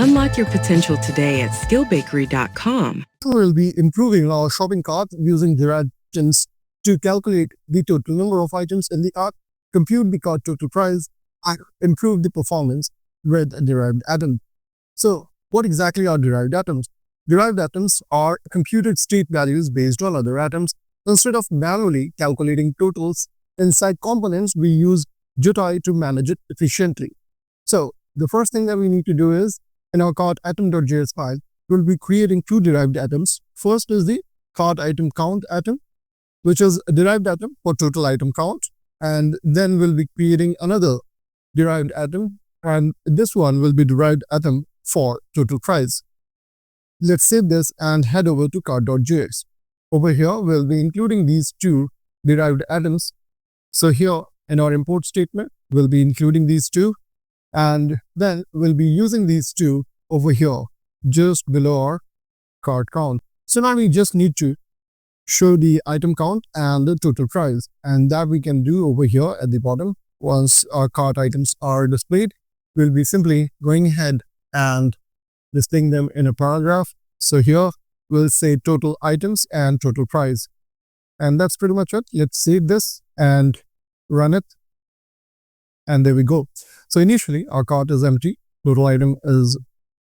Unlock your potential today at skillbakery.com. We'll be improving our shopping cart using derived atoms to calculate the total number of items in the cart, compute the cart total price, and improve the performance with a derived atom. So, what exactly are derived atoms? Derived atoms are computed state values based on other atoms. Instead of manually calculating totals inside components, we use Jotai to manage it efficiently. So, the first thing that we need to do is, in our cart atom.js file, we'll be creating two derived atoms. First is the cart item count atom, which is a derived atom for total item count. And then we'll be creating another derived atom, and this one will be derived atom for total price. Let's save this and head over to cart.js. Over here, we'll be including these two derived atoms. So here in our import statement, we'll be including these two, and then we'll be using these two over here just below our cart count. So now we just need to show the item count and the total price, and that we can do over here at the bottom. Once our cart items are displayed, we'll be simply going ahead and listing them in a paragraph. So here we'll say total items and total price, and that's pretty much it. Let's save this and run it, and there we go. So initially our cart is empty, total item is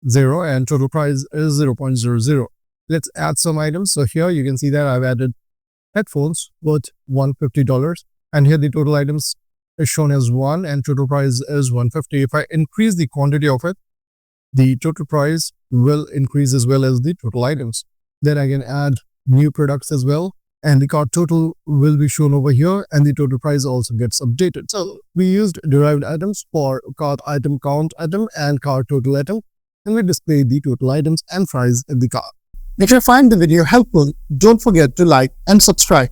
0 and total price is 0.00. Let's add some items. So here you can see that I've added headphones worth $150, and here the total items is shown as 1 and total price is 150. If I increase the quantity of it, the total price will increase as well as the total items. Then I can add new products as well, and the cart total will be shown over here, and the total price also gets updated. So we used derived atoms for cart item count atom and cart total atom, and we display the total items and price in the cart. If you find the video helpful, don't forget to like and subscribe.